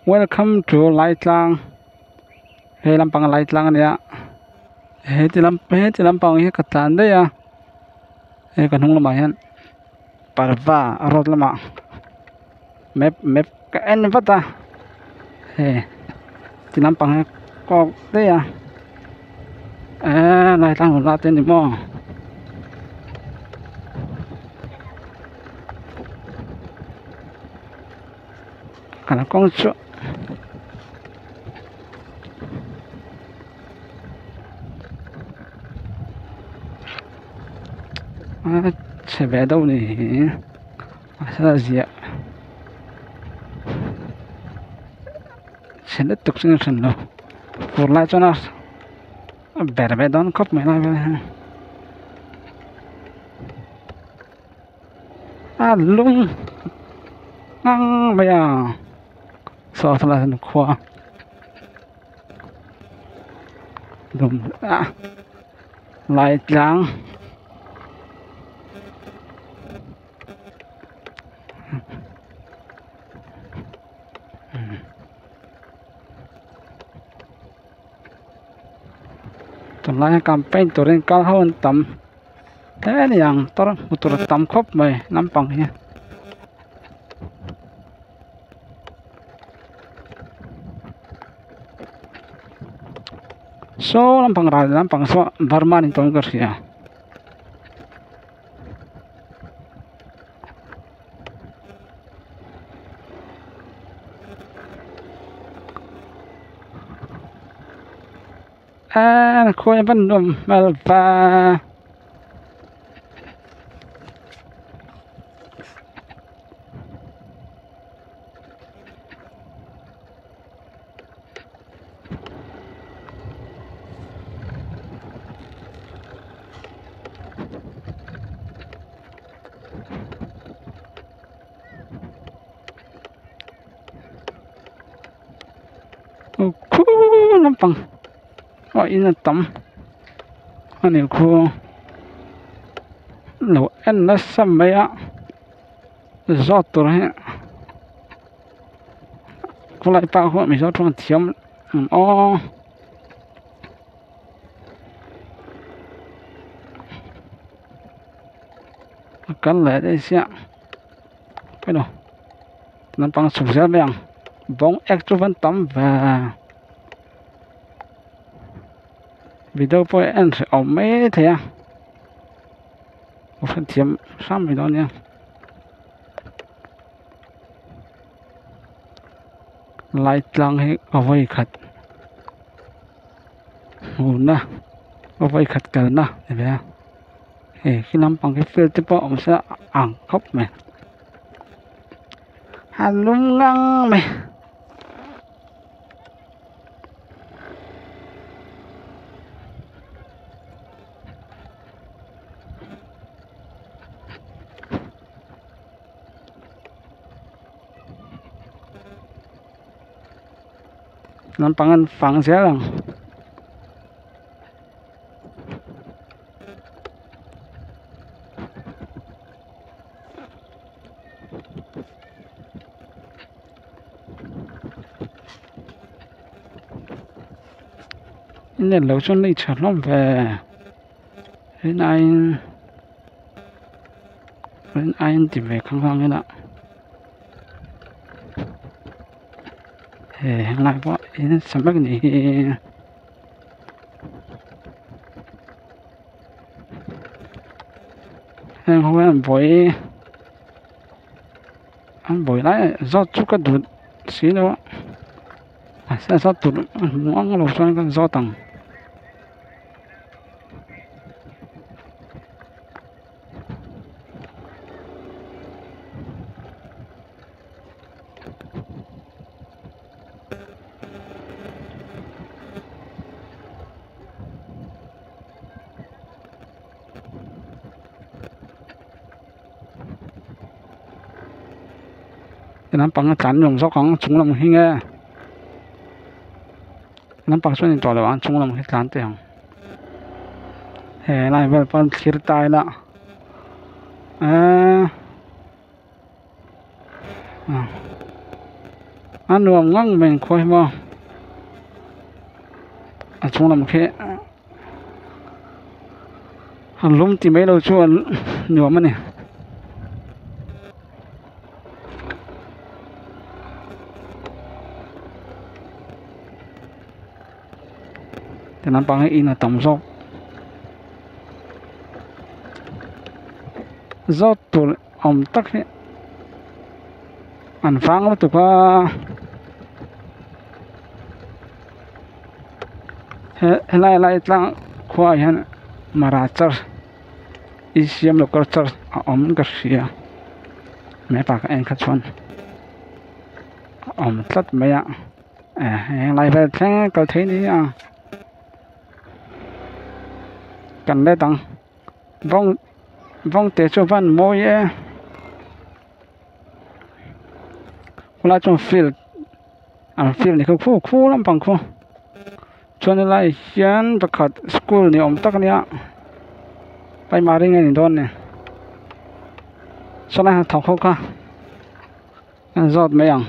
Welcome to Lightlang. He lampang Lightlang ania. He ti lampang hi katan de ya. He kan hung lama yan. Parva arot lama. Map ka en vata. He ti lampang kok de ya. Lightlang natin ni mo. Kana kong chu. Sẽ vẽ đâu này sẽ là gì ạ, sẽ tiếp tục sinh sản đâu một lại cho nó vẽ đón cốc mấy lại lung ngang bây giờ so là khoa đúng lại trắng tụi lại campaign tụi lên cao hơn tầm thế này yang tụi tầm khóc mày nắm bằng nha so nắm bằng so Burman itu enggak ya kau yang belum melba nampang ini tam ani ku lo en na samaya zotor he ku lại pa ho mi zo trong thiam kan lại đây xia cái đó nampang suk ja bang bong extrovert tam và video po en ở mấy thế à một phần tiệm xăm gì đó nha Lightlang hay ở vây khát na ở vây khát cả na thế vậy khi nắm bằng cái filter po ông sẽ ăn khóc mày lung ngang mày nampangan phẳng sẽ lang nên lâu cho này chả lắm về đến anh tìm về khăng khăng cái nào lại quá ini sampai gini không phải anh bồi lại do chút cái đụt xí nữa sẽ do tụt ngon lột cho cái do tầng nampang chán dùng số con chúng làm hình nghe nampang số này to là chúng làm cái chán tiền này vẫn còn thiệt tai đó anh nuông ngang mình khôi mà à chung làm khe hàng lum thì mấy đâu chua nhiều mà nè thì nó bằng in là tổng số do tụ ông tắc ấy ăn phang nó tụ qua lại tăng khoai hắn mà ra chợ isiam lo kar chợ ông cái gì mẹ bà cái anh khát chọn ông tất mấy ạ lại về thế có thấy đi à cần lấy tăng vong vong để cho văn môi ấy là trong field field này khu khu lắm bằng khu cho nên là hiện bắt khát school này ông tắc nàyไปมาได้ไงนี่โดนเนี่ยสลายถอกเขาค่ะรอดไหมยัง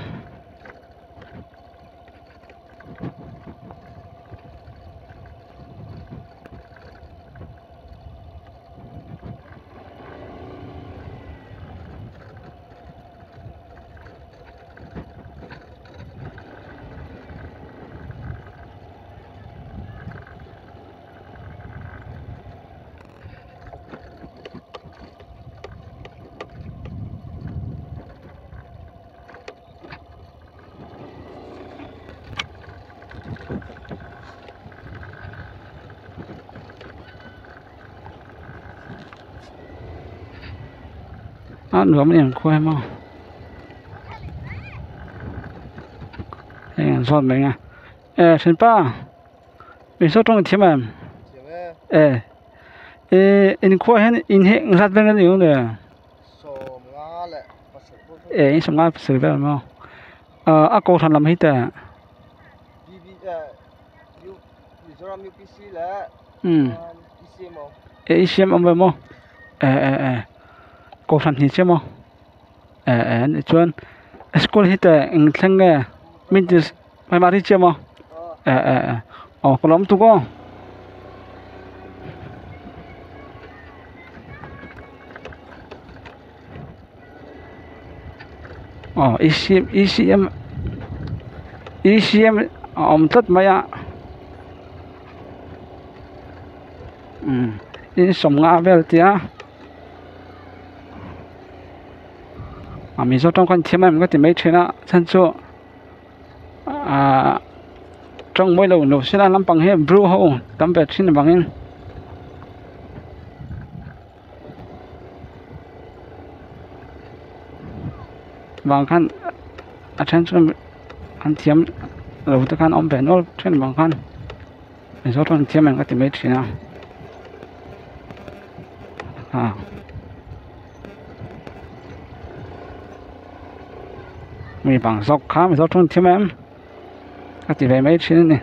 nửa mình khoe mà anh son mình à xin ba mình số trong thiên mà in khoe hen in hệ ngắt bên cái gì không được in sầm ngã xử ra mà cô thằng làm hết à ICM ông về mà cô thằng gì chứ mà chuan school hết à anh thằng nghe mình chỉ phải mà đi chứ mà có lắm tụi con ICM ông tất mấy ạ in sông ngã về tia mình số trong con thiên mình có thể mấy chuyện á chân chỗ trong mỗi lầu sẽ là làm bằng hết blue hole tấm bẹt xin bằng in bằng khăn chân chỗ anh thiên lầu tất cả ông bẹt nó trên bằng khăn mình số trong thiên mình có thể mấy chuyện á mình bằng dọc khá mình dọc trong thêm em các chị về mấy chuyện này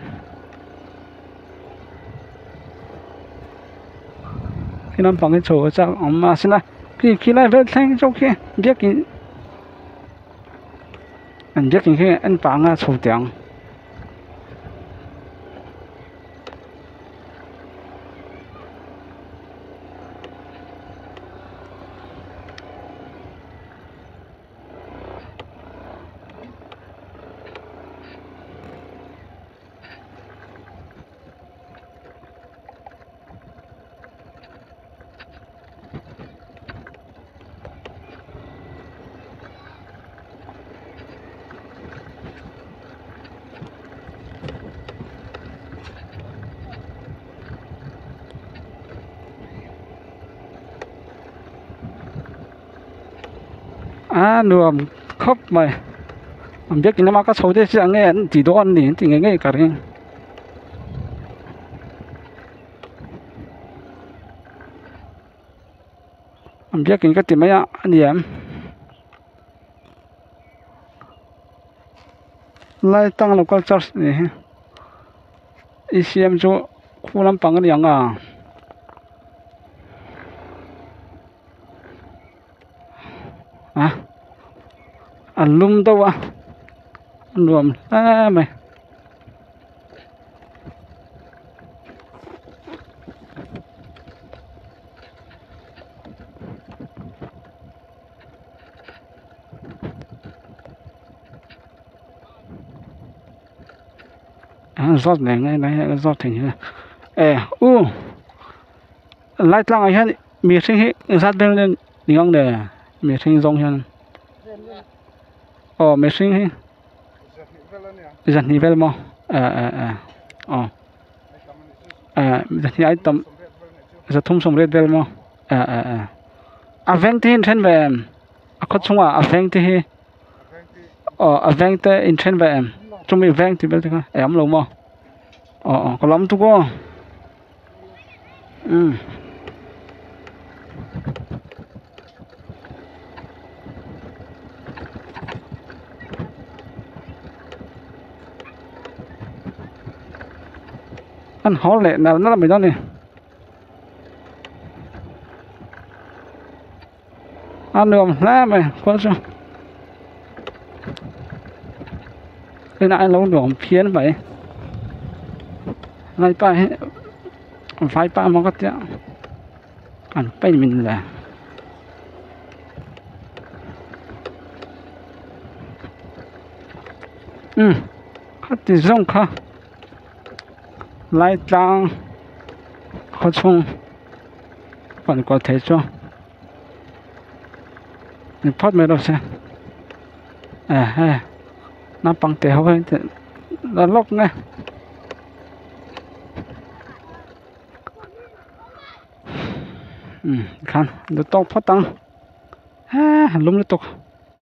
khi nó bằng cái chỗ sao ông mà xin là khi lại về thanh chỗ kia biết cái anh biết cái anh bằng sầu tiếng nườm khóc mày biết cái nó mà có số thế sẽ nghe chỉ đồ ăn thì nghe cả đi biết cái tìm mấy anh em lại tăng local charge này ICM chỗ khu làm bằng cái gì lum đâu รวมไหมrót này ngay này rót thành như này lại tăng ấy hết miệt sinh hết sát bên lên đi ngang đề miệt sinh rong hết miệt sinh hết giật nhị về mà giật nhị ấy tầm giật thùng sông về mà veng thì trên về có chung veng thì veng thì in trên về chúng mình veng thì bên cái em luôn mà có lắm tu có anh hỏi lệ nào nó là mấy đó nè ăn được lá mày có sao cái này lâu được phiến vậy lại phải ba mà có tiếng ăn bay mình là có tí rong khá lại tăng có chung vẫn có thể cho mình phát mấy đâu xem nó bằng téo vậy nó lóc nghe khăn được to phát tăng lúng liên tục